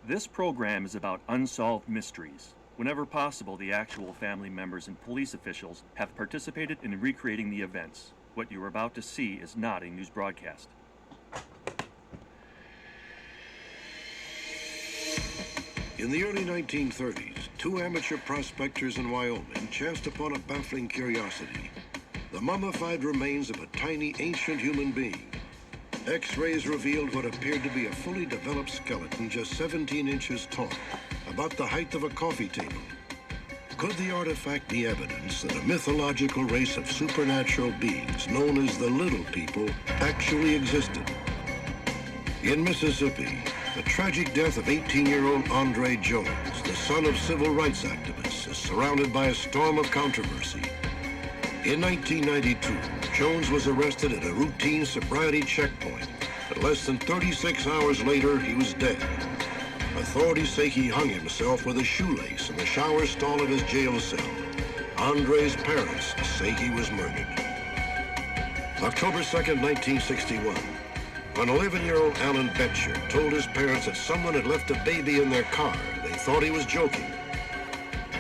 This program is about unsolved mysteries. Whenever possible, the actual family members and police officials have participated in recreating the events. What you are about to see is not a news broadcast. In the early 1930s, two amateur prospectors in Wyoming chanced upon a baffling curiosity: the mummified remains of a tiny ancient human being. X-rays revealed what appeared to be a fully developed skeleton just 17 inches tall, about the height of a coffee table. Could the artifact be evidence that a mythological race of supernatural beings known as the Little People actually existed? In Mississippi, the tragic death of 18-year-old Andre Jones, the son of civil rights activists, is surrounded by a storm of controversy. In 1992, Jones was arrested at a routine sobriety checkpoint, but less than 36 hours later, he was dead. Authorities say he hung himself with a shoelace in the shower stall of his jail cell. Andre's parents say he was murdered. October 2nd, 1961, when 11-year-old Alan Betcher told his parents that someone had left a baby in their car, they thought he was joking.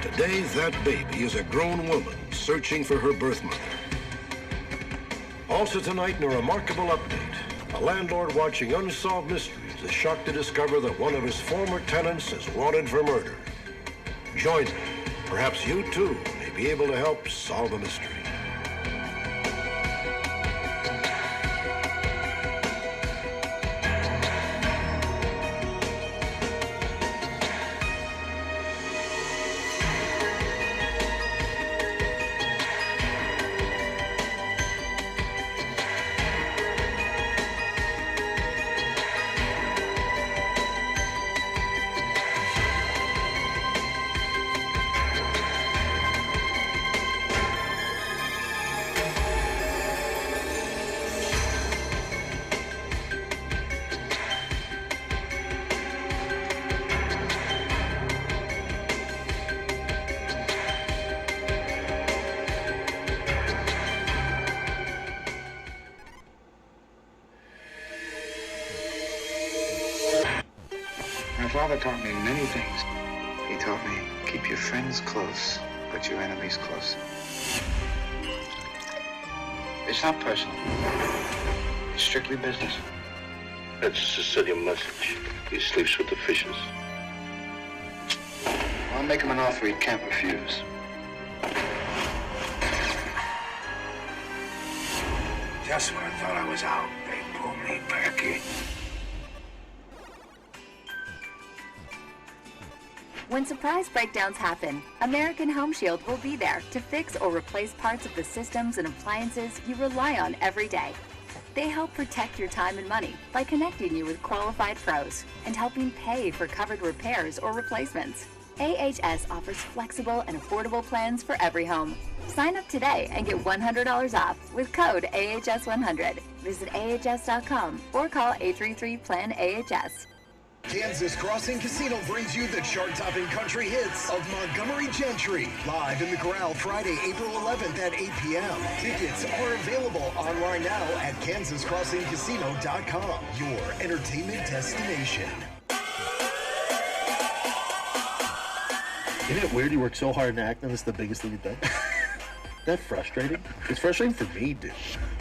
Today, that baby is a grown woman searching for her birth mother. Also tonight, in a remarkable update, a landlord watching Unsolved Mysteries is shocked to discover that one of his former tenants is wanted for murder. Join me. Perhaps you, too, may be able to help solve a mystery. My father taught me many things. He taught me, keep your friends close, but your enemies close. It's not personal. It's strictly business. That's a Sicilian message. He sleeps with the fishes. I'll make him an offer he can't refuse. Just when I thought I was out, they pulled me back in. When surprise breakdowns happen, American Home Shield will be there to fix or replace parts of the systems and appliances you rely on every day. They help protect your time and money by connecting you with qualified pros and helping pay for covered repairs or replacements. AHS offers flexible and affordable plans for every home. Sign up today and get $100 off with code AHS100. Visit AHS.com or call 833-PLAN-AHS. Kansas Crossing Casino brings you the chart-topping country hits of Montgomery Gentry. Live in the Corral Friday, April 11th at 8 p.m. Tickets are available online now at kansascrossingcasino.com, your entertainment destination. Isn't it weird you work so hard in acting, this is the biggest thing you've done? That frustrating? It's frustrating for me, dude.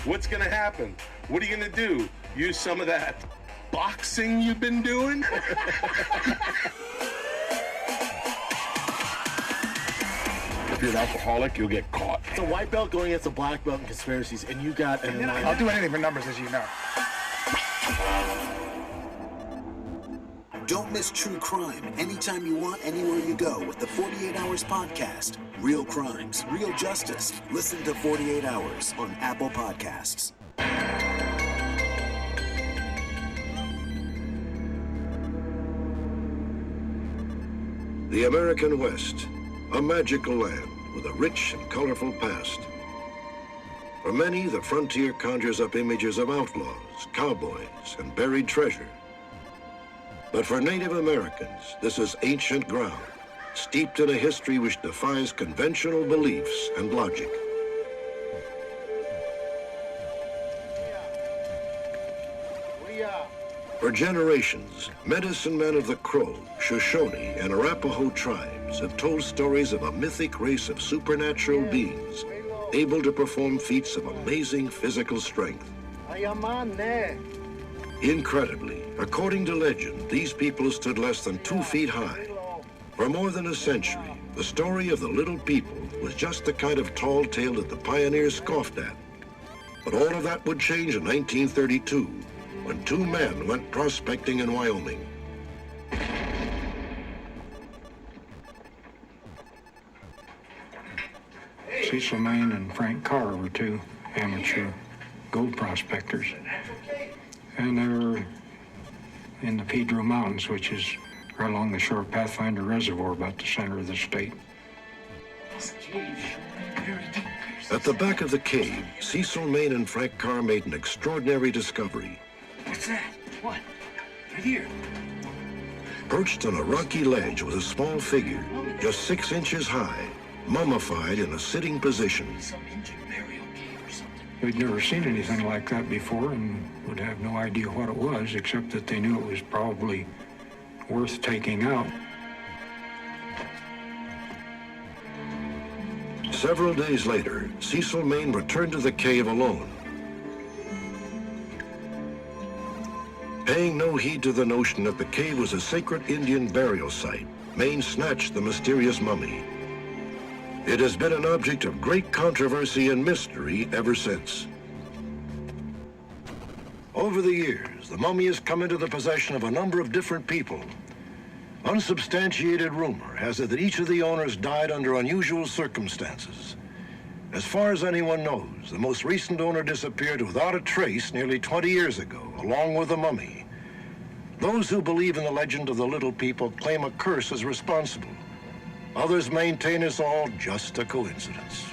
What's gonna happen? What are you gonna do? Use some of that boxing you've been doing? If you're an alcoholic, you'll get caught. It's a white belt going against a black belt in conspiracies, and you got an I'll do anything for numbers, as you know. Don't miss true crime anytime you want, anywhere you go with the 48 Hours podcast. Real crimes, real justice. Listen to 48 Hours on Apple Podcasts. The American West, a magical land with a rich and colorful past. For many, the frontier conjures up images of outlaws, cowboys, and buried treasure. But for Native Americans, this is ancient ground, steeped in a history which defies conventional beliefs and logic. For generations, medicine men of the Crow, Shoshone, and Arapaho tribes have told stories of a mythic race of supernatural beings able to perform feats of amazing physical strength. Incredibly, according to legend, these people stood less than 2 feet high. For more than a century, the story of the little people was just the kind of tall tale that the pioneers scoffed at. But all of that would change in 1932, when 2 men went prospecting in Wyoming. Cecil Main and Frank Carr were 2 amateur gold prospectors. And they were in the Pedro Mountains, which is right along the shore of Pathfinder Reservoir, about the center of the state. At the back of the cave, Cecil Main and Frank Carr made an extraordinary discovery. What's that? What? Right here. Perched on a rocky ledge was a small figure, just 6 inches high, mummified in a sitting position. We'd never seen anything like that before and would have no idea what it was, except that they knew it was probably worth taking out. Several days later, Cecil Main returned to the cave alone. Paying no heed to the notion that the cave was a sacred Indian burial site, Main snatched the mysterious mummy. It has been an object of great controversy and mystery ever since. Over the years, the mummy has come into the possession of a number of different people. Unsubstantiated rumor has it that each of the owners died under unusual circumstances. As far as anyone knows, the most recent owner disappeared without a trace nearly 20 years ago, along with the mummy. Those who believe in the legend of the little people claim a curse is responsible. Others maintain it's all just a coincidence.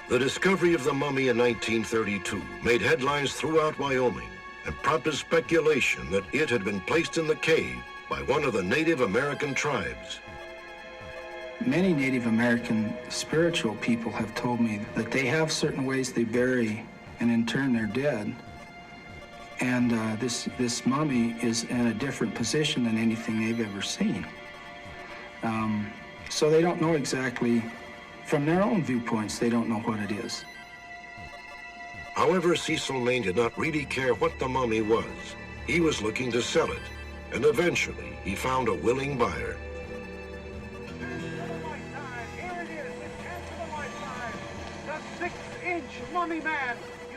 The discovery of the mummy in 1932 made headlines throughout Wyoming and prompted speculation that it had been placed in the cave by one of the Native American tribes. Many Native American spiritual people have told me that they have certain ways they bury and intern their dead. And this mummy is in a different position than anything they've ever seen. So they don't know exactly, from their own viewpoints, they don't know what it is. However, Cecil Main did not really care what the mummy was. He was looking to sell it, and eventually he found a willing buyer.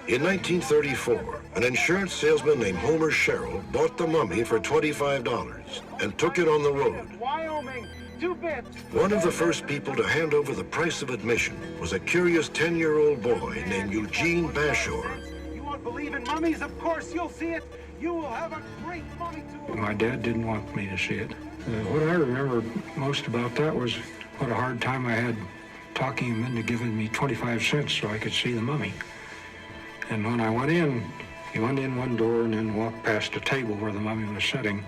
In 1934, an insurance salesman named Homer Sherrill bought the mummy for $25 and took it on the road. Wyoming, 2 bits. One of the first people to hand over the price of admission was a curious 10-year-old boy named Eugene Bashore. You won't believe in mummies? Of course you'll see it. You will have a great mummy tour. My dad didn't want me to see it. What I remember most about that was what a hard time I had talking him into giving me 25 cents so I could see the mummy. And when I went in, he went in one door and then walked past a table where the mummy was sitting.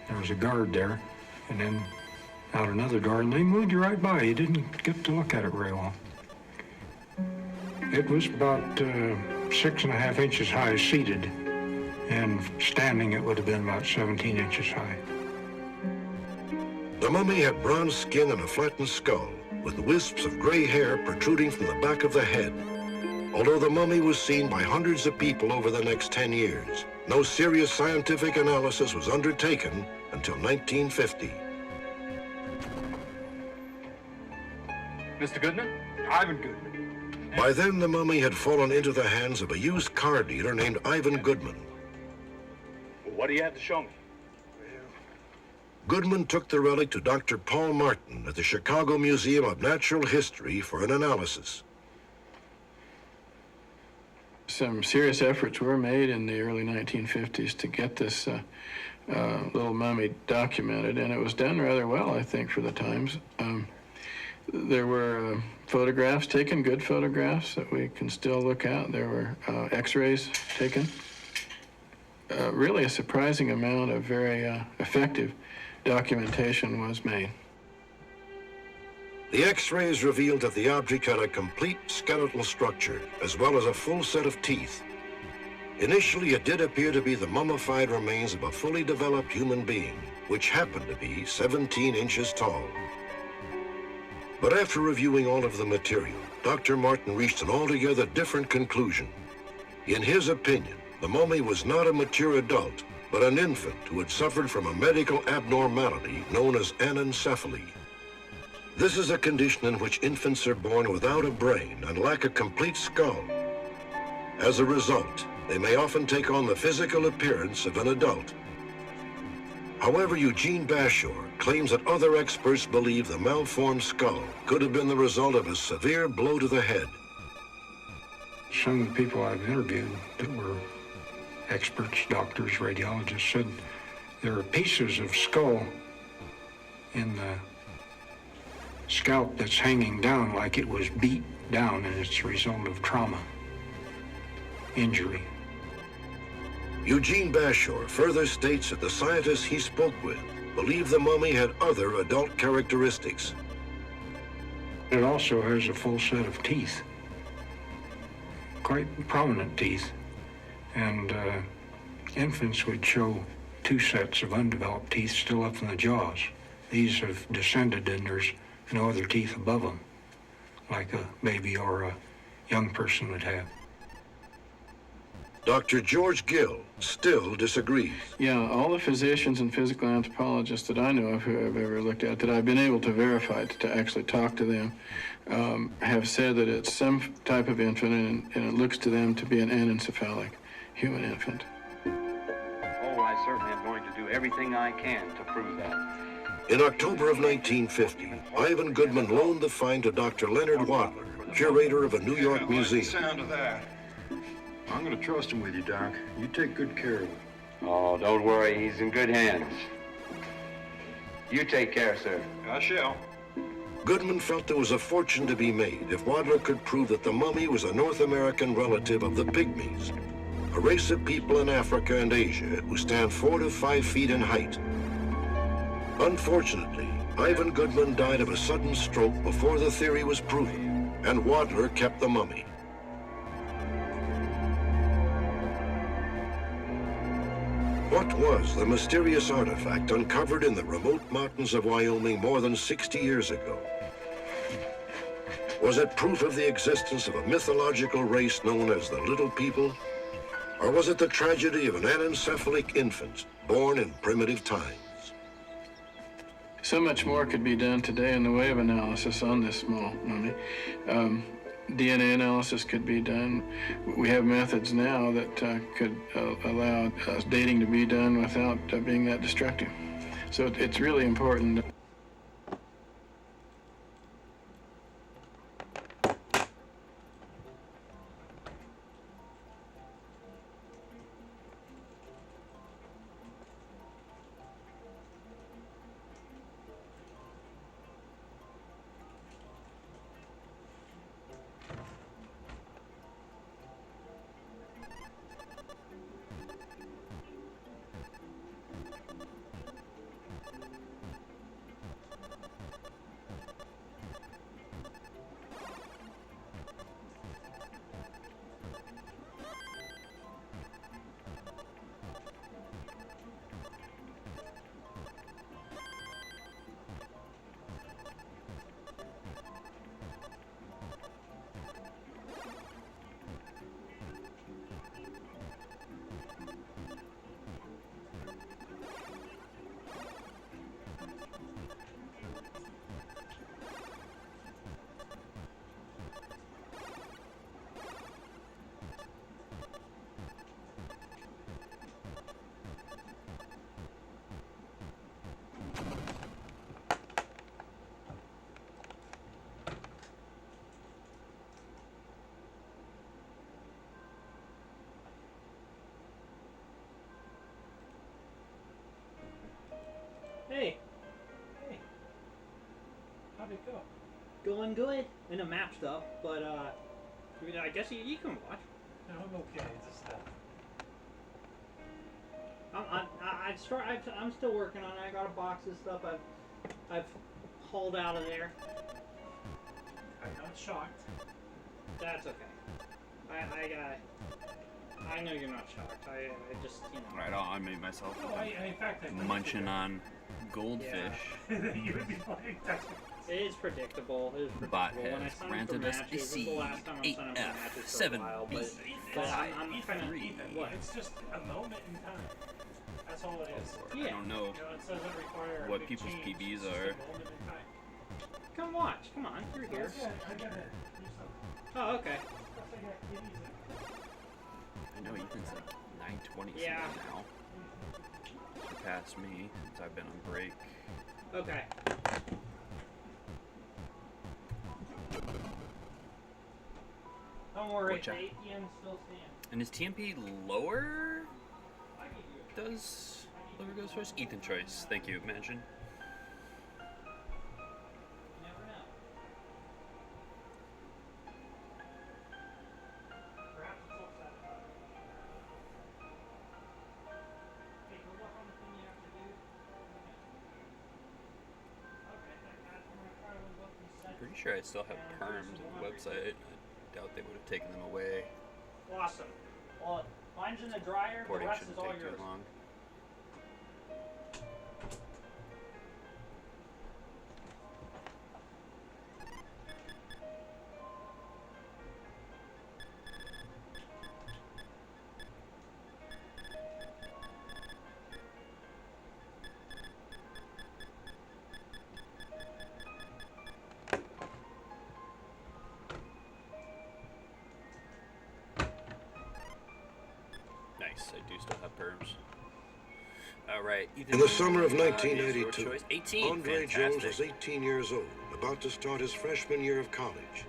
There was a guard there, and then out another door, and they moved you right by. You didn't get to look at it very long. It was about 6.5 inches high seated, and standing it would have been about 17 inches high. The mummy had bronze skin and a flattened skull, with wisps of gray hair protruding from the back of the head. Although the mummy was seen by hundreds of people over the next 10 years, no serious scientific analysis was undertaken until 1950. Mr. Goodman? Ivan Goodman. By then, the mummy had fallen into the hands of a used car dealer named Ivan Goodman. Well, what do you have to show me? Goodman took the relic to Dr. Paul Martin at the Chicago Museum of Natural History for an analysis. Some serious efforts were made in the early 1950s to get this little mummy documented, and it was done rather well, I think, for the times. There were photographs taken, good photographs that we can still look at. There were x-rays taken. Really a surprising amount of very effective documentation was made. The x-rays revealed that the object had a complete skeletal structure, as well as a full set of teeth. Initially, it did appear to be the mummified remains of a fully developed human being, which happened to be 17 inches tall. But after reviewing all of the material, Dr. Martin reached an altogether different conclusion. In his opinion, the mummy was not a mature adult, but an infant who had suffered from a medical abnormality known as anencephaly. This is a condition in which infants are born without a brain and lack a complete skull. As a result, they may often take on the physical appearance of an adult. However, Eugene Bashore claims that other experts believe the malformed skull could have been the result of a severe blow to the head. Some of the people I've interviewed that were experts, doctors, radiologists, said there are pieces of skull in the scalp that's hanging down like it was beat down and it's a result of trauma, injury. Eugene Bashore further states that the scientists he spoke with believe the mummy had other adult characteristics. It also has a full set of teeth, quite prominent teeth, and infants would show 2 sets of undeveloped teeth still up in the jaws. These have descended and there's no other teeth above them, like a baby or a young person would have. Dr. George Gill still disagrees. Yeah, all the physicians and physical anthropologists that I know of who I've ever looked at, that I've been able to verify, to actually talk to them, have said that it's some type of infant and it looks to them to be an anencephalic human infant. Oh, I certainly am going to do everything I can to prove that. In October of 1950, Ivan Goodman loaned the find to Dr. Leonard Wadler, curator of a New York museum. Sound of that. I'm going to trust him with you, Doc. You take good care of him. Oh, don't worry. He's in good hands. You take care, sir. I shall. Goodman felt there was a fortune to be made if Wadler could prove that the mummy was a North American relative of the Pygmies, a race of people in Africa and Asia who stand 4 to 5 feet in height. Unfortunately, Ivan Goodman died of a sudden stroke before the theory was proven, and Wadler kept the mummy. What was the mysterious artifact uncovered in the remote mountains of Wyoming more than 60 years ago? Was it proof of the existence of a mythological race known as the Little People? Or was it the tragedy of an anencephalic infant born in primitive times? So much more could be done today in the way of analysis on this small mummy. DNA analysis could be done. We have methods now that could allow dating to be done without being that destructive. So it's really important. Hey. Hey. How'd it go? Going good. In the map stuff, but I mean, I guess you can watch. No, I'm okay. Just I'm still working on it. I got a box of stuff I've hauled out of there. I'm not shocked. That's okay. I I know you're not shocked. I just, you know. Right on. I made myself in fact, munching on goldfish. You would be playing Tetris. It is predictable. It is predictable. Bot When I has signed granted for us a matches, this is the last time I'm signing for matches for a while, but I'm kind of what? It's just a moment in time. That's all it is. Yeah. I don't know You know, it doesn't require a what big people's change. PBs It's just are. a moment in time. Come watch. Come on. You're here. I gotta do something. Oh, okay. I know Ethan's like 920 Yeah. something now. Surpassed me since I've been on break. Okay. Don't worry, Watch the out. ATM still stands. And is TNP lower? Does lower goes first? Ethan choice. Thank you, Imagine. I'm pretty sure I still have perms on the website. I doubt they would have taken them away. Awesome. Well, mine's in the dryer. The Recording rest is shouldn't all take yours. too long. Nice, I do still have perms. Alright, Ethan. In the summer of your 1982, choice. 18. Andre Fantastic. Jones was 18 years old, about to start his freshman year of college.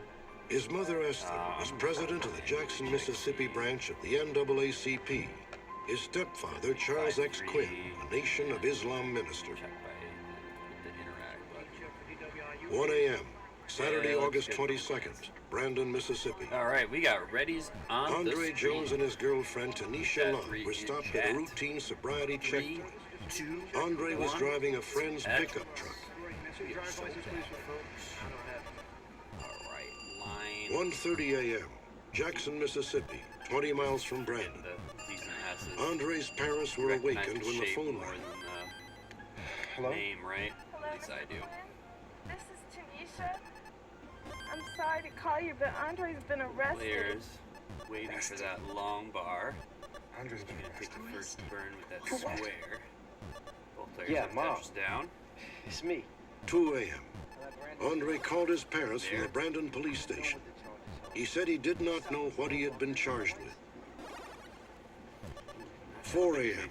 His mother, Esther, was president of the Jackson, Mississippi branch of the NAACP. His stepfather, Charles X. Quinn, a Nation of Islam minister. 1 a.m., Saturday, August 22nd, Brandon, Mississippi. Alright, we got Reddy's on Andre the Jones and his girlfriend, Tanisha Love, were stopped at a routine sobriety checkpoint. Andre was driving a friend's pickup truck. Alright, 1:30 a.m., Jackson, Mississippi, 20 miles from Brandon. Andre's parents were awakened when the phone rang. Hello? Name, right? At least I do. This is Tanisha. I'm sorry to call you, but Andre's been arrested. Players waiting for that long bar. Andre's gonna take the first burn with that square. Both players have Tetris down. It's me. 2 a.m. Andre called his parents from the Brandon police station. He said he did not know what he had been charged with. 4 a.m.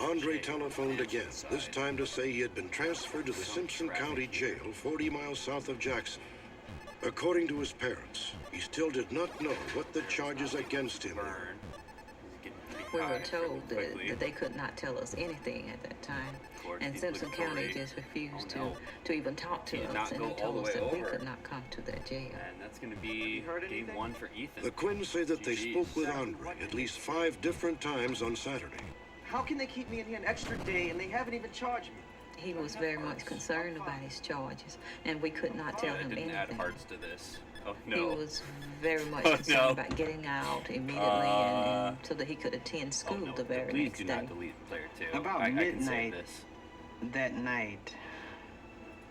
Andre telephoned again, this time to say he had been transferred to the Simpson County Jail 40 miles south of Jackson. According to his parents, he still did not know what the charges against him were. We were told that they could not tell us anything at that time, and Simpson County just refused to even talk to us, and they told us that we could not come to their jail. And that's going to be game one for Ethan. The Quinns say that they spoke with Andre at least 5 different times on Saturday. How can they keep me in here an extra day and they haven't even charged me? He was very much concerned about his charges, and we could not tell him didn't add anything. hearts to this. Oh no. He was very much Oh, concerned no. about getting out immediately and so that he could attend school the very Please next do day. not delete player 2. About I can save midnight this. that night,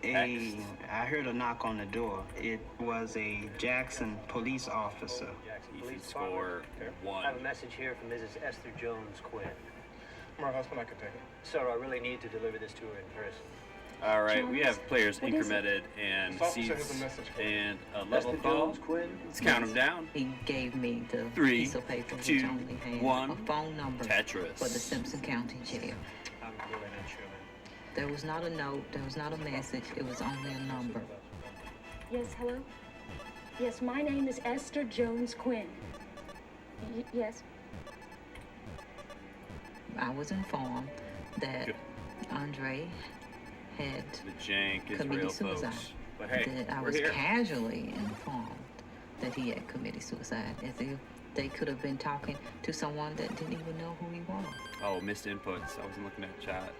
I heard a knock on the door. It was a Jackson police officer. Ethan score 1. I have a message here from Mrs. Esther Jones Quinn. My husband, I could take it. Sir, I really need to deliver this to her in person. Alright, we have players incremented and This officer has seats a message for and a level Esther call. Jones Quinn? Let's count them down. He gave me the 3, piece of paper which 2, only had 1, a phone number Tetris. for the Simpson County Jail. I'm really not sure, man. There was not a note, there was not a message, it was only a number. Yes, hello? Yes, my name is Esther Jones Quinn. Yes. I was informed that Andre had The jank is real, committed suicide. folks. But hey, That I we're was here. casually informed that he had committed suicide, as if they could have been talking to someone that didn't even know who he was. Oh, missed inputs. I wasn't looking at chat.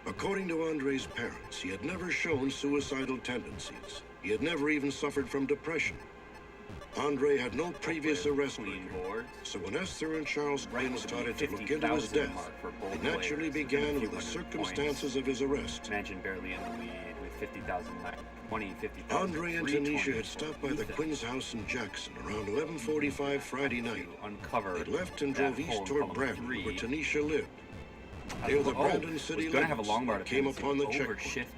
According to Andre's parents, he had never shown suicidal tendencies. He had never even suffered from depression. Andre had no previous arrest record, so when Esther and Charles Quinn started to look into his death, they naturally began with the circumstances of his arrest. Mansion barely in the lead with 50,000, 20, 50,000. Andre and Tanisha had stopped by the Quinn's house in Jackson around 11:45 Friday night. They left and drove east toward Brandon, where Tanisha lived. Near the Brandon city limits, came upon the checkpoint.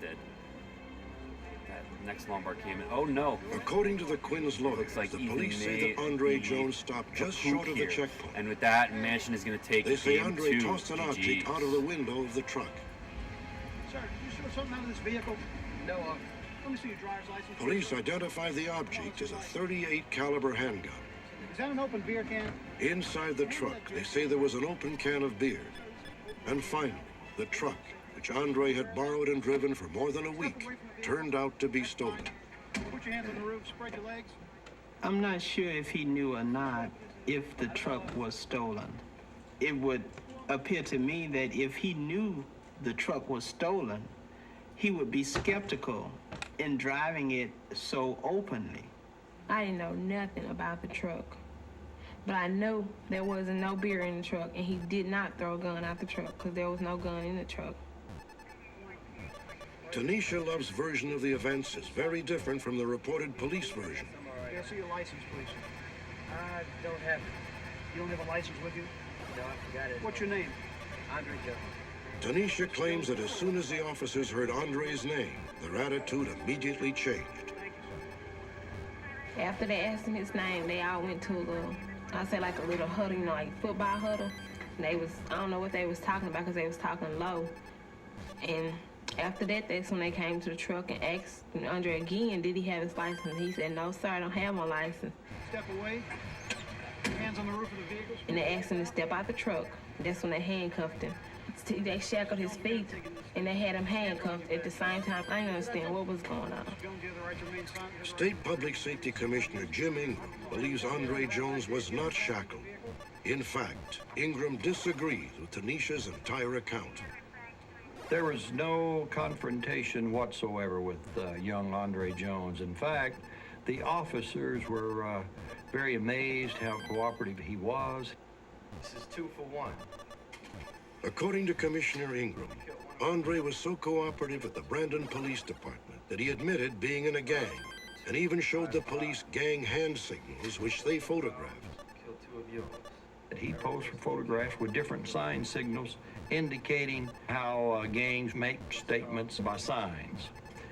Next Lombard came in. Oh no! According to the Quinn's lawyers, the police say that Andre Jones stopped just short of the checkpoint. And with that, Mansion is going to take They say game Andre 2. tossed an object out of the window of the truck. Sir, did you show something out of this vehicle? No, let me see your driver's license. Police identify the object as a .38 caliber handgun. Is that an open beer can? Inside the truck, they say there was an open can of beer. And finally, the truck, which Andre had borrowed and driven for more than a week, turned out to be stolen. Put your hands on the roof, spread your legs. I'm not sure if he knew or not if the truck was stolen. It would appear to me that if he knew the truck was stolen, he would be skeptical in driving it so openly. I didn't know nothing about the truck, but I know there wasn't no beer in the truck, and he did not throw a gun out the truck because there was no gun in the truck. Tanisha Love's version of the events is very different from the reported police version. May I see your license, please? I don't have it. You don't have a license with you? No, I forgot it. What's your name? Andre Jones. Tanisha claims that as soon as the officers heard Andre's name, their attitude immediately changed. After they asked him his name, they all went to I say like a little huddle, you know, like football huddle. And they was, I don't know what they was talking about because they was talking low. And after that, that's when they came to the truck and asked Andre again, did he have his license? He said, no, sir, I don't have my license. Step away. Hands on the roof of the vehicle. And they asked him to step out the truck. That's when they handcuffed him. They shackled his feet, and they had him handcuffed at the same time. I didn't understand what was going on. State Public Safety Commissioner Jim Ingram believes Andre Jones was not shackled. In fact, Ingram disagrees with Tanisha's entire account. There was no confrontation whatsoever with young Andre Jones. In fact, the officers were very amazed how cooperative he was. This is 2 for 1. According to Commissioner Ingram, Andre was so cooperative with the Brandon Police Department that he admitted being in a gang and even showed the police gang hand signals, which they photographed. Kill 2 of yours. He posed for photographs with different sign signals indicating how gangs make statements by signs.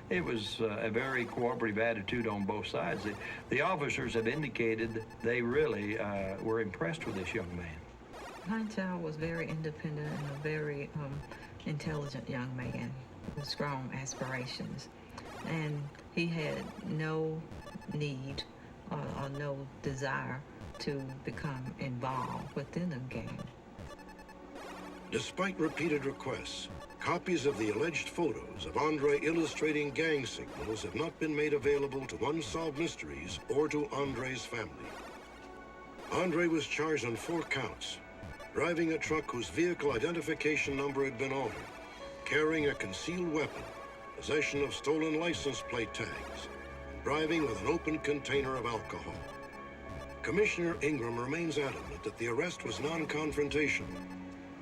It was a very cooperative attitude on both sides. The officers have indicated they really were impressed with this young man. My child was very independent and a very intelligent young man with strong aspirations. And he had no need or no desire to become involved within a gang. Despite repeated requests, copies of the alleged photos of Andre illustrating gang signals have not been made available to Unsolved Mysteries or to Andre's family. Andre was charged on 4 counts: driving a truck whose vehicle identification number had been altered, carrying a concealed weapon, possession of stolen license plate tags, and driving with an open container of alcohol. Commissioner Ingram remains adamant that the arrest was non-confrontational.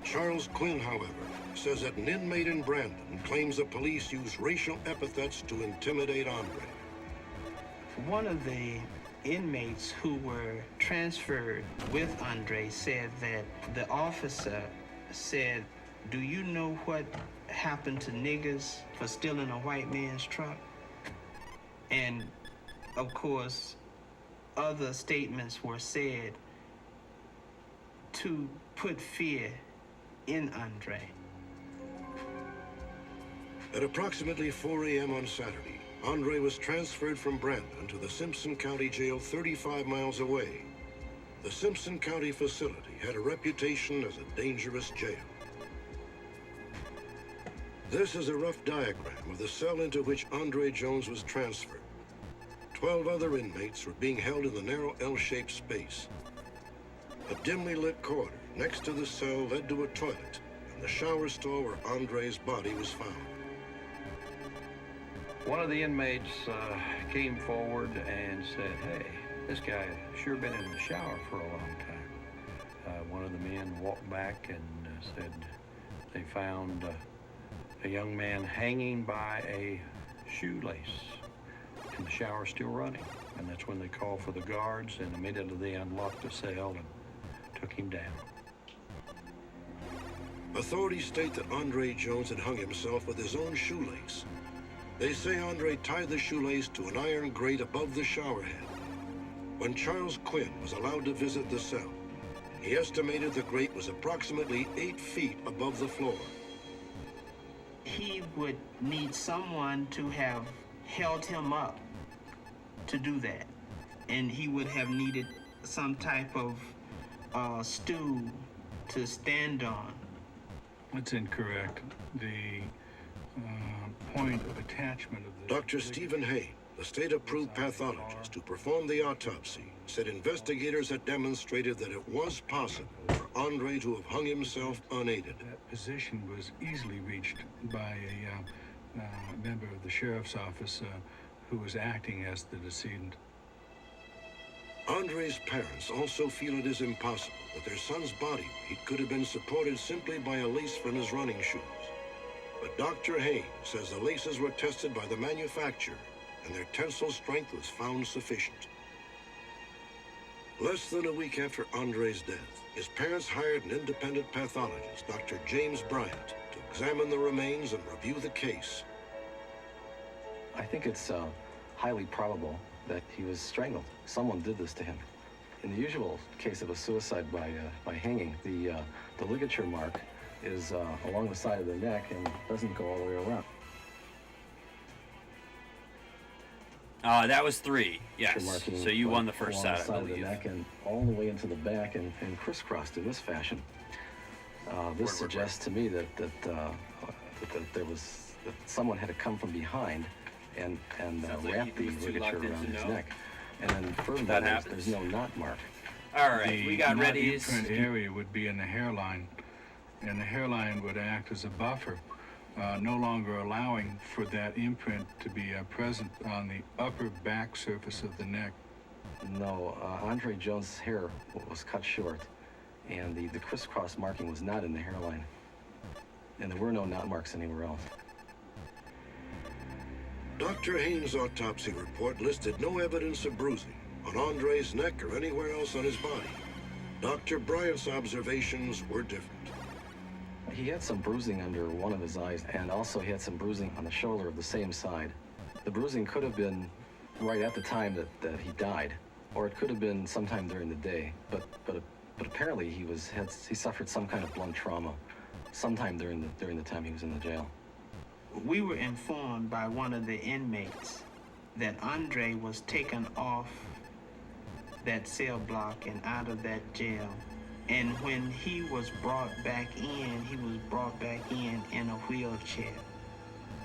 Charles Quinn, however, says that an inmate in Brandon claims the police used racial epithets to intimidate Andre. One of the inmates who were transferred with Andre said that the officer said, "Do you know what happened to niggers for stealing a white man's truck?" And of course, other statements were said to put fear in Andre. At approximately 4 a.m. on Saturday, Andre was transferred from Brandon to the Simpson County Jail 35 miles away. The Simpson County facility had a reputation as a dangerous jail. This is a rough diagram of the cell into which Andre Jones was transferred. 12 other inmates were being held in the narrow L-shaped space. A dimly lit corridor next to the cell led to a toilet and the shower stall where Andre's body was found. One of the inmates came forward and said, "Hey, This guy had sure been in the shower for a long time. One of the men walked back and said they found a young man hanging by a shoelace, and the shower still running. And that's when they called for the guards, and immediately they unlocked the cell and took him down. Authorities state that Andre Jones had hung himself with his own shoelace. They say Andre tied the shoelace to an iron grate above the shower head. When Charles Quinn was allowed to visit the cell, he estimated the grate was approximately 8 feet above the floor. He would need someone to have held him up to do that. And he would have needed some type of stool to stand on. That's incorrect. The point of attachment of the... Dr. Stephen Hayne, the state-approved pathologist who performed the autopsy, said investigators had demonstrated that it was possible for Andre to have hung himself unaided. That position was easily reached by a member of the sheriff's office who was acting as the decedent. Andre's parents also feel it is impossible that their son's body weight could have been supported simply by a lace from his running shoes. But Dr. Haynes says the laces were tested by the manufacturer and their tensile strength was found sufficient. Less than a week after Andre's death, his parents hired an independent pathologist, Dr. James Bryant, to examine the remains and review the case. I think it's highly probable that he was strangled. Someone did this to him. In the usual case of a suicide by hanging, the ligature mark is along the side of the neck and doesn't go all the way around. That was 3, yes. So you won the first set, I believe. The neck and all the way into the back and crisscrossed in this fashion. This suggests to me that there was that someone had to come from behind and wrap the ligature around his neck. And then furthermore, there's no knot mark. All right, we got ready. The imprint area would be in the hairline, and the hairline would act as a buffer, no longer allowing for that imprint to be present on the upper back surface of the neck. No, Andre Jones' hair was cut short, and the crisscross marking was not in the hairline, and there were no knot marks anywhere else. Dr. Haynes' autopsy report listed no evidence of bruising on Andre's neck or anywhere else on his body. Dr. Bryant's observations were different. He had some bruising under one of his eyes, and also he had some bruising on the shoulder of the same side. The bruising could have been right at the time that he died, or it could have been sometime during the day. But apparently he suffered some kind of blunt trauma sometime during the time he was in the jail. We were informed by one of the inmates that Andre was taken off that cell block and out of that jail. And when he was brought back in, he was brought back in a wheelchair.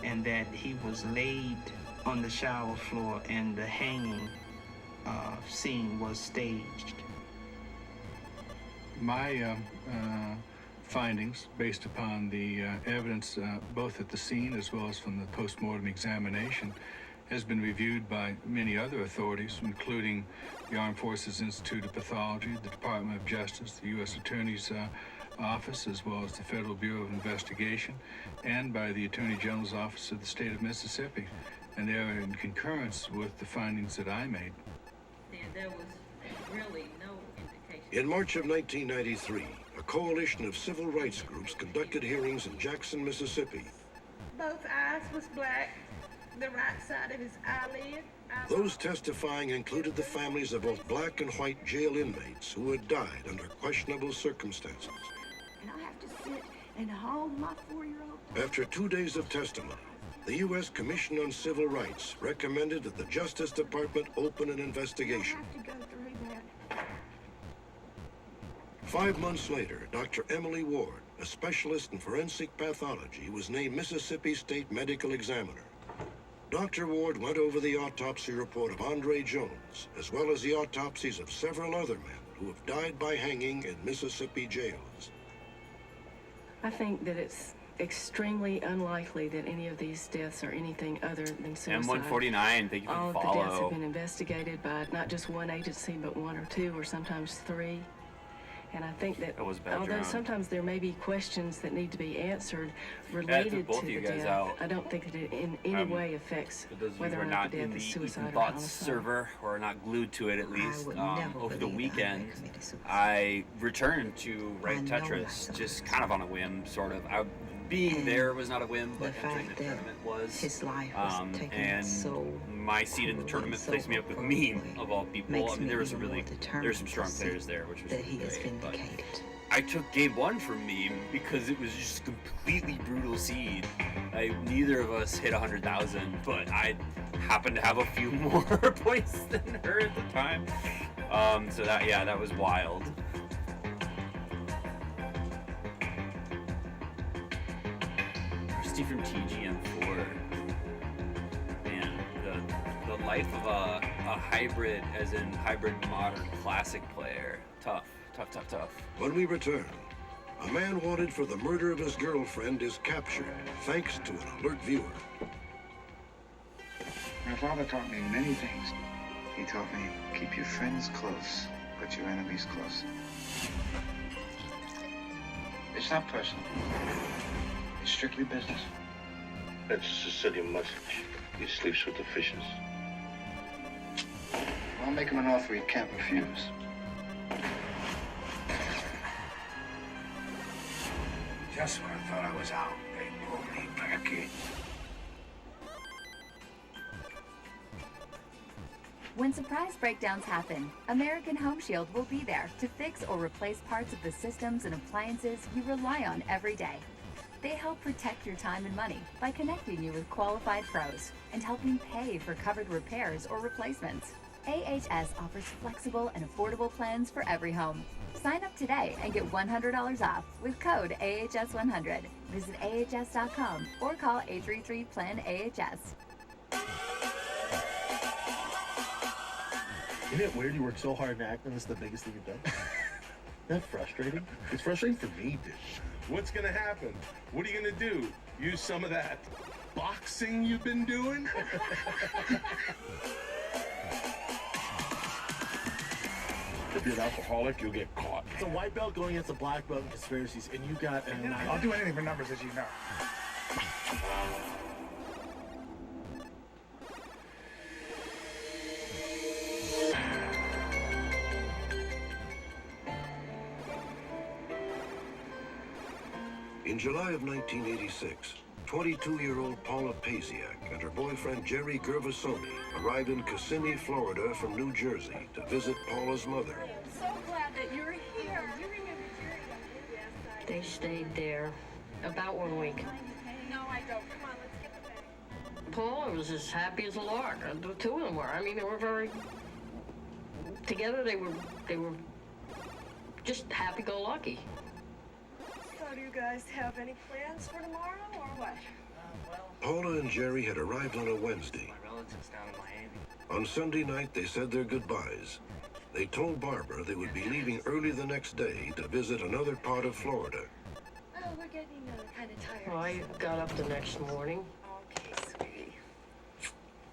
And that he was laid on the shower floor and the hanging scene was staged. My findings, based upon the evidence both at the scene as well as from the post-mortem examination, has been reviewed by many other authorities, including the Armed Forces Institute of Pathology, the Department of Justice, the U.S. Attorney's Office, as well as the Federal Bureau of Investigation, and by the Attorney General's Office of the State of Mississippi. And they are in concurrence with the findings that I made. And there was really no indication. In March of 1993, a coalition of civil rights groups conducted hearings in Jackson, Mississippi. Both eyes was black. The right side of his eyelid. Those testifying included the families of both black and white jail inmates who had died under questionable circumstances. And I have to sit and hold my 4-year-old. After 2 days of testimony, the U.S. Commission on Civil Rights recommended that the Justice Department open an investigation. I have to go through that. 5 months later, Dr. Emily Ward, a specialist in forensic pathology, was named Mississippi State Medical Examiner. Dr. Ward went over the autopsy report of Andre Jones, as well as the autopsies of several other men who have died by hanging in Mississippi jails. I think that it's extremely unlikely that any of these deaths are anything other than suicide. M149, thank you for All the of the deaths follow. have been investigated by not just one agency, but one or two, or sometimes three. And I think that was bad although drone. sometimes there may be questions that need to be answered related both to of you the guys death, out. I don't think that it in any way affects For those of you whether who or are not not the in death the is Ethan suicide or Thoughts homicide. server, or not glued to it at least, would never over the believe that I weekend, committed suicide. I returned to write I know Tetris, myself. just kind of on a whim, sort of. Being And there was not a whim, but the entering fact the that tournament was. his life was taken And so my seat in the cruelly, tournament so placed me up with horribly, Meme, of all people. makes I mean, me there was even more there's determined some strong to see players there, which was that really he is great, but vindicated. I took game one from Meme because it was just a completely brutal seed. Neither of us hit 100,000, but I happened to have a few more points than her at the time. So that was wild. Steve from TGM4. Man, the life of a hybrid, as in hybrid modern classic player. Tough. When we return, a man wanted for the murder of his girlfriend is captured thanks to an alert viewer. My father taught me many things. He taught me, keep your friends close, but your enemies close. It's not personal. It's strictly business. That's a Sicilian message. He sleeps with the fishes. I'll make him an offer he can't refuse. Just when I thought I was out, they pulled me back in. When surprise breakdowns happen, American Home Shield will be there to fix or replace parts of the systems and appliances you rely on every day. They help protect your time and money by connecting you with qualified pros and helping pay for covered repairs or replacements. AHS offers flexible and affordable plans for every home. Sign up today and get $100 off with code AHS100. Visit AHS.com or call 833-PLAN-AHS. Isn't it weird you work so hard in acting? This is the biggest thing you've done. Isn't that frustrating? It's frustrating for me, dude. What's gonna happen? What are you gonna do? Use some of that boxing you've been doing? If you're an alcoholic, you'll get caught. It's a white belt going against a black belt in conspiracies, and you got... I'll do anything for numbers, as you know. In July of 1986, 22-year-old Paula Pasiak and her boyfriend Jerry Gervasoni arrived in Kissimmee, Florida from New Jersey to visit Paula's mother. I'm so glad that you're here. You remember Jerry? Yes, I do. They stayed there about 1 week. No, I don't. Come on, let's get the bag. Paula was as happy as a lark. The two of them were. I mean, they were very together. They were just happy-go-lucky. So do you guys have any plans for tomorrow or what? Paula and Jerry had arrived on a Wednesday. My relatives down in Miami. On Sunday night, they said their goodbyes. They told Barbara they would be leaving early the next day to visit another part of Florida. Oh, we're getting kind of tired. Well, I got up the next morning. Okay, sweetie.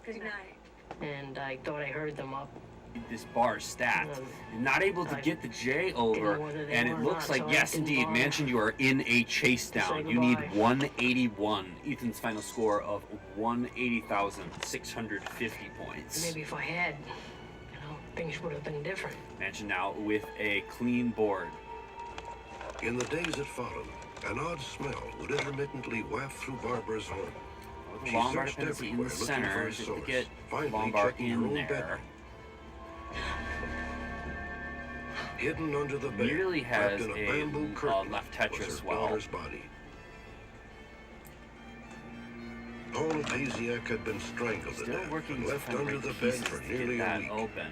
Good night. And I thought I heard them up. This bar is stacked. Not able to get the J over, and it looks like, yes, indeed, Mansion, you are in a chase down. You need 181. Ethan's final score of 180,650 points. Maybe if I had, things would have been different. Mansion now with a clean board. In the days that followed, an odd smell would intermittently waft through Barbara's home. She Lombard searched dependency in everywhere the looking center for a to source, get finally Lombard checking her in own there. bedroom. Hidden under the bed, Nearly wrapped has in a a bamboo curtain, left was Tetris her well. daughter's body. Paula Pasiak had been strangled to death and left under the bed for nearly a week. Open.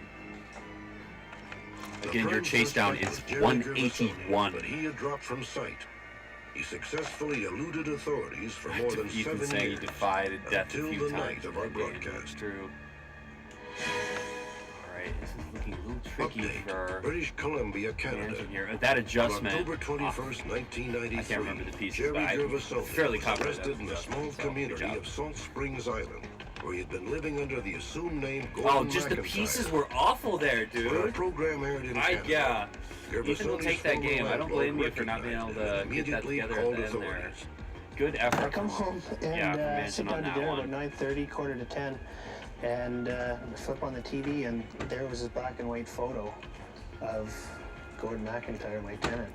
The Again, your prime chase down suspect is was Jerry 181. Gervasoni, but he had dropped from sight. He successfully eluded authorities for more than You 7 can say years, he defied death a until few the times night of our in that game. broadcast. True. right, this is looking a little tricky for British Columbia, Canada. here. That adjustment. On October 21st, 1993, I can't remember the pieces, Jerry but I'm Gervasoni fairly was confident arrested in the small community of Salt Springs Island, where he had been living under the assumed name Gordon Oh, just the McIntyre. pieces were awful there, dude. When a program aired in Canada, Yeah. Ethan will Gervasoni's take that former game. I don't blame you landlord for not being able recognized to and get that immediately together at called the end there. authorities. Good effort. I come home and yeah, from sit Manson down on to that dinner one. about 9:30, quarter to 10, and flip on the TV, and there was this black and white photo of Gordon McIntyre, my tenant.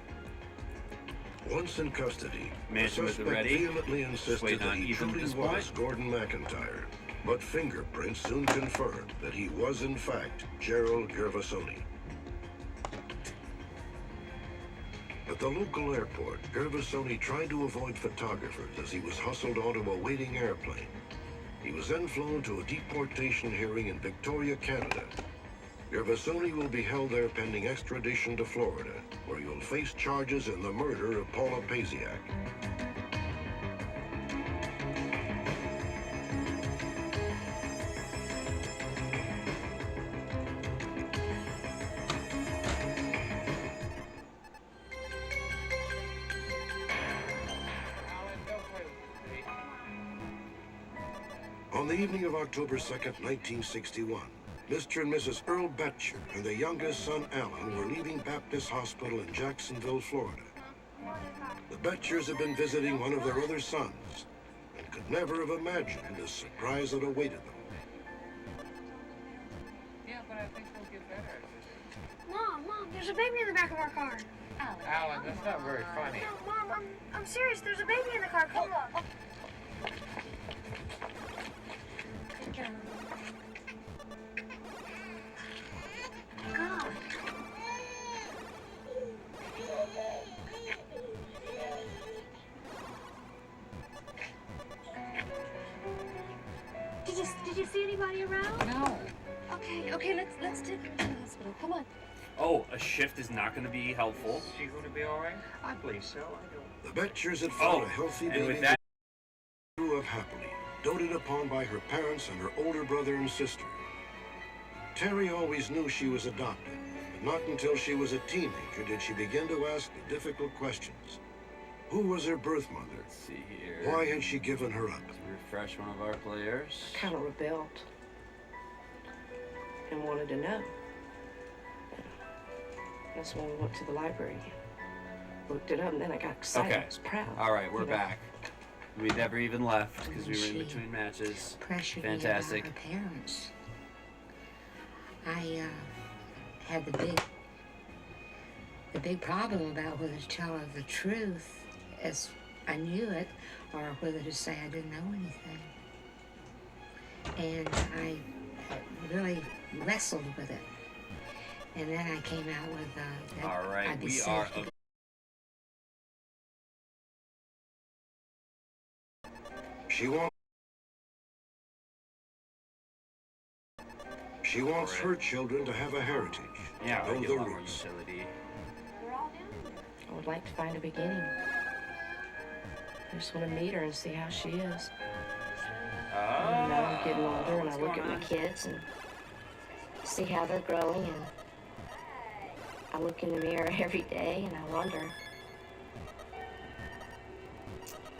Once in custody, Manson the was suspect ready. vehemently insisted Waiting that on he Ethan at truly this was point. Gordon McIntyre, but fingerprints soon confirmed that he was in fact Gerald Gervasoni. At the local airport, Gervasoni tried to avoid photographers as he was hustled onto a waiting airplane. He was then flown to a deportation hearing in Victoria, Canada. Gervasoni will be held there pending extradition to Florida, where he will face charges in the murder of Paula Pasiak. On the evening of October 2nd, 1961, Mr. and Mrs. Earl Betcher and their youngest son, Alan, were leaving Baptist Hospital in Jacksonville, Florida. The Betchers had been visiting one of their other sons and could never have imagined the surprise that awaited them. Yeah, but I think we'll get better at this. Mom, there's a baby in the back of our car. Alan, that's not very funny. No, Mom, I'm serious. There's a baby in the car. Come on. God. Did you see anybody around? No. Okay, let's take her to the hospital. Come on. Oh, a shift is not going to be helpful. Is she going to be all right? I believe so. I don't. The Betchers had found a healthy and baby with that, grew up happily, doted upon by her parents and her older brother and sister. Terry always knew she was adopted, but not until she was a teenager did she begin to ask the difficult questions. Who was her birth mother? let's see here. Why had she given her up? Let's refresh one of our players. Kind of rebelled and wanted to know. That's when we went to the library again. Looked it up, and then I got excited. Okay. I was proud. All right, we're you know. back. We never even left because we were in She between matches. pressured Fantastic. me about her parents. I had the big problem about whether to tell her the truth as I knew it, or whether to say I didn't know anything. And I really wrestled with it. And then I came out with that All right, I'd be we safe are. to She wants her children to have a heritage. Yeah, know we get the a lot more roots. utility. I would like to find a beginning. I just want to meet her and see how she is. You know, I'm getting older, and I look at my kids and see how they're growing, and I look in the mirror every day, and I wonder.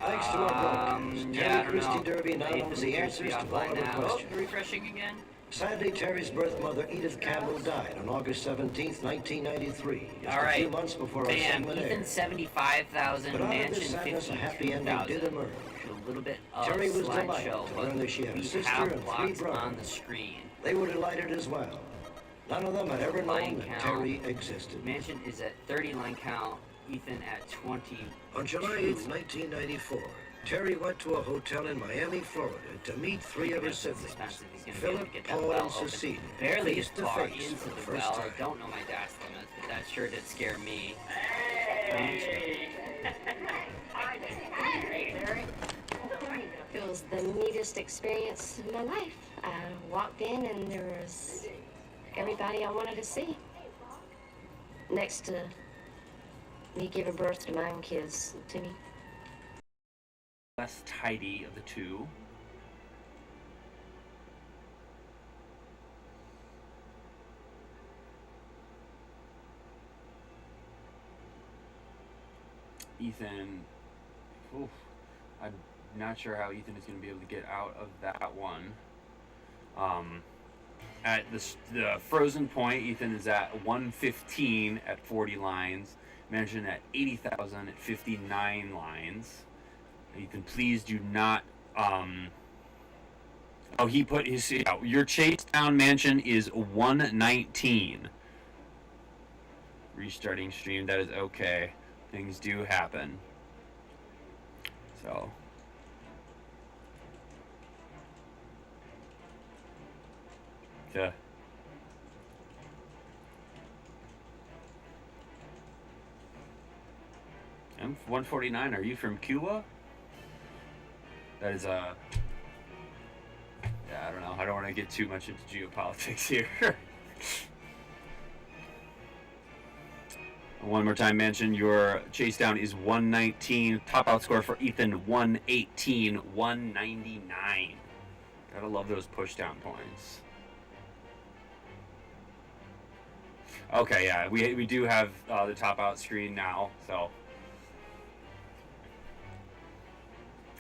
Thanks to our broadcast, yeah, I Terry don't Christie know. Derby now Eighth knows is the supposed to be answers to all offline of now. our Oh, questions. refreshing again. Sadly, Terry's birth mother, Edith Campbell, died on August 17th, 1993, just All a few right. months before our Bam, segment Ethan aired. 75,000, But out of Mansion this sadness, a happy ending 52,000. did emerge. A little bit of Terry was delighted slideshow, to but learn that she had a we sister have and three blocks brothers. on the screen. They were delighted as well. None of them had ever Line known that count. Terry existed. Mansion is at 30 line count. Ethan at 20. On July 8th, 1994, Terry went to a hotel in Miami, Florida to meet three of her siblings, Philip, Paul, and Cecilia, Barely face as to far face into for the the first well. time. I don't know my dash limits, but that sure did scare me. It was the neatest experience of my life. I walked in and there was everybody I wanted to see. Next to me giving birth to my own kids, to me. Less tidy of the two. Ethan, oof, I'm not sure how Ethan is going to be able to get out of that one. At the frozen point, Ethan is at 115 at 40 lines. Mansion at 80,000 at 59 lines. Ethan, please do not. Oh, he put his. Your chase down Mansion is 119. Restarting stream. That is okay. Things do happen. So. Yeah. M149, are you from Cuba? That is yeah, I don't know. I don't want to get too much into geopolitics here. One more time, Mansion, your chase down is 119. Top out score for Ethan, 118, 199. Gotta love those push down points. Okay, yeah, we do have the top out screen now, so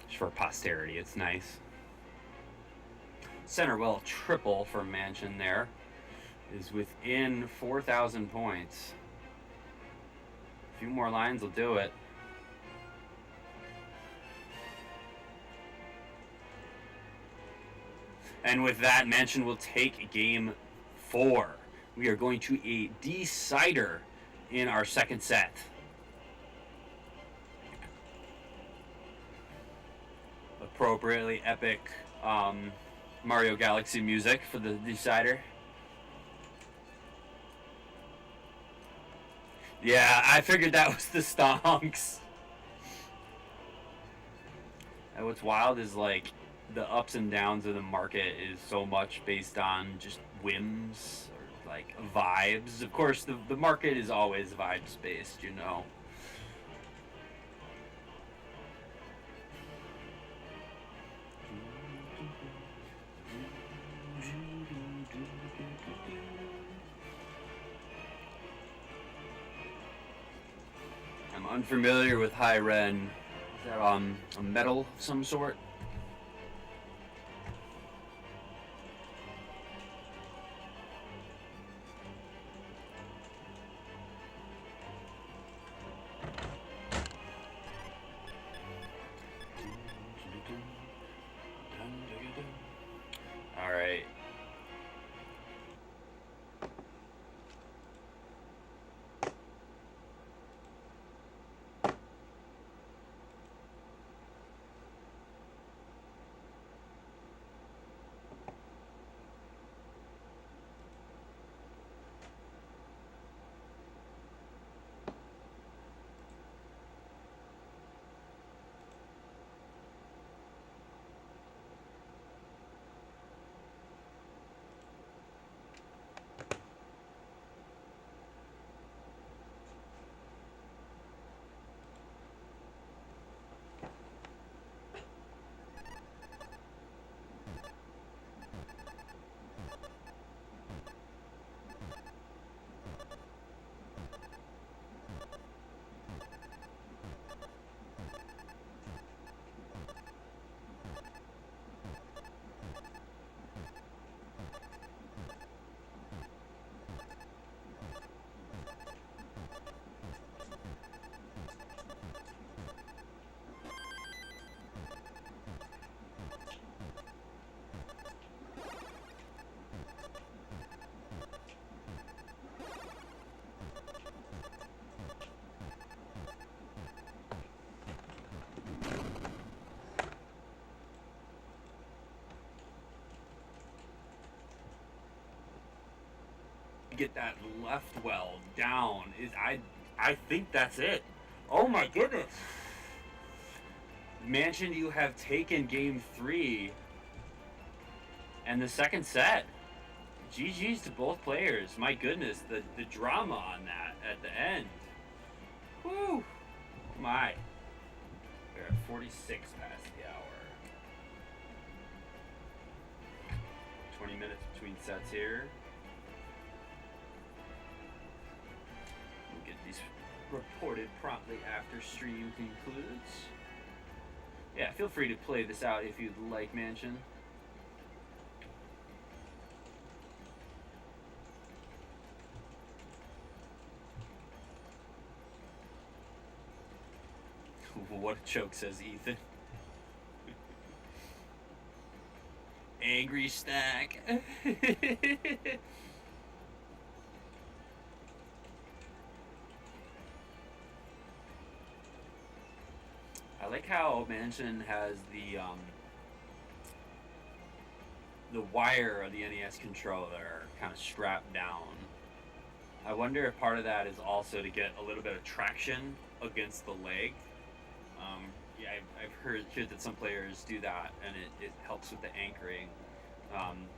just for posterity, it's nice. Center well triple for Mansion there is within 4,000 points. A few more lines will do it. And with that, Mansion will take game 4. We are going to a decider in our second set. Appropriately epic Mario Galaxy music for the decider. Yeah, I figured that was the stonks. And what's wild is like the ups and downs of the market is so much based on just whims or like vibes. Of course, the market is always vibes based, you know. I'm unfamiliar with high ren. Is that a metal of some sort? All right. Get that left well down. I think that's it. Oh my goodness. Mansion, you have taken game 3 and the second set. GG's to both players. My goodness, the drama on that at the end. Whew. My. We're at 46 past the hour. 20 minutes between sets here. reported promptly after stream concludes. Yeah, feel free to play this out if you'd like, Mansion. What a joke, says Ethan. Angry stack. I like how Mansion has the wire of the NES controller kind of strapped down. I wonder if part of that is also to get a little bit of traction against the leg. Yeah, I've heard that some players do that, and it helps with the anchoring.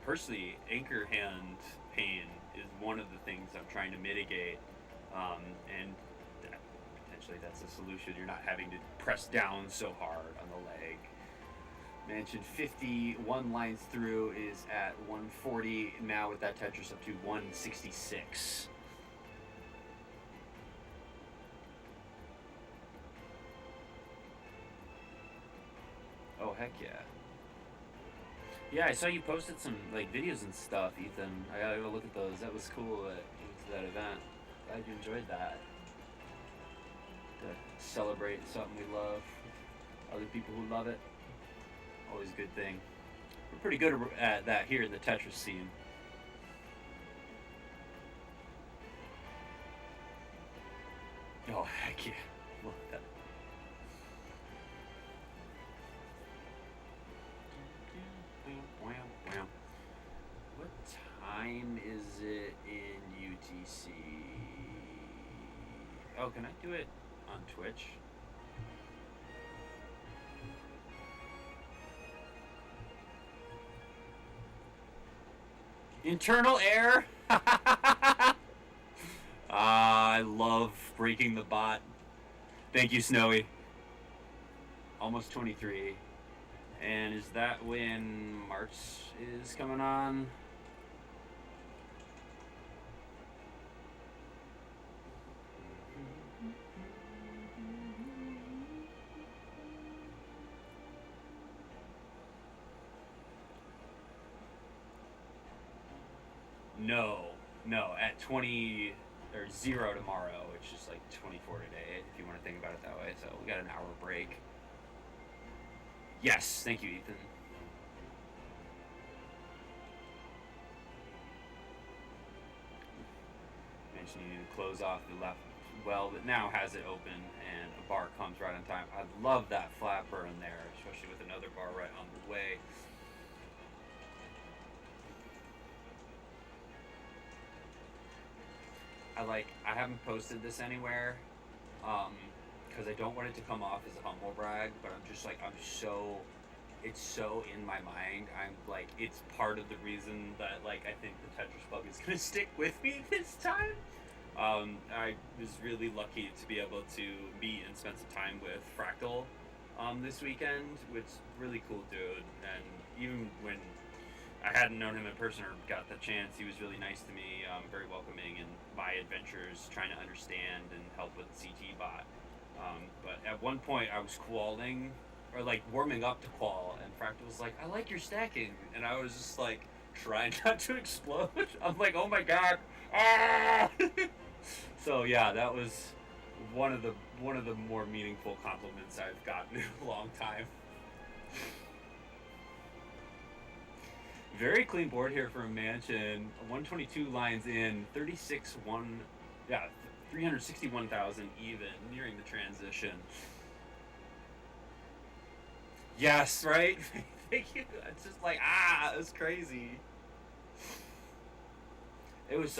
Personally, anchor hand pain is one of the things I'm trying to mitigate, and potentially that's a solution. You're not having to press down so hard on the leg. Mansion 51 lines through is at 140 now with that Tetris up to 166. Oh, heck yeah. Yeah, I saw you posted some like videos and stuff, Ethan. I gotta go look at those. That was cool that you went to that event. Glad you enjoyed that. To celebrate something we love. Other people who love it. Always a good thing. We're pretty good at that here in the Tetris scene. Oh, heck yeah. Look at that. What time is it in UTC? Oh, can I do it on Twitch? Internal air? I love breaking the bot. Thank you, Snowy. Almost 23. And is that when March is coming on? No, at 20 or 0 tomorrow, which is like 24 today, if you want to think about it that way. So we got an hour break. Yes, thank you, Ethan. Mentioned you need to close off the left well, but now has it open and a bar comes right on time. I love that flat burn there, especially with another bar right on the way. I haven't posted this anywhere, because I don't want it to come off as a humble brag, but I'm just like, it's so in my mind. I'm like, it's part of the reason that like I think the Tetris bug is gonna stick with me this time. I was really lucky to be able to meet and spend some time with Fractal this weekend, which is really cool dude, and even when I hadn't known him in person or got the chance, he was really nice to me, very welcoming in my adventures, trying to understand and help with CT bot. But at one point I was qualling, or like warming up to qual, and Fractal was like, I like your stacking, and I was just like trying not to explode. I'm like, oh my god, ah! So yeah, that was one of the more meaningful compliments I've gotten in a long time. Very clean board here for a Mansion. 122 lines in, 361,000 even, nearing the transition. Yes, right? Thank you. It's just like, it was crazy. It was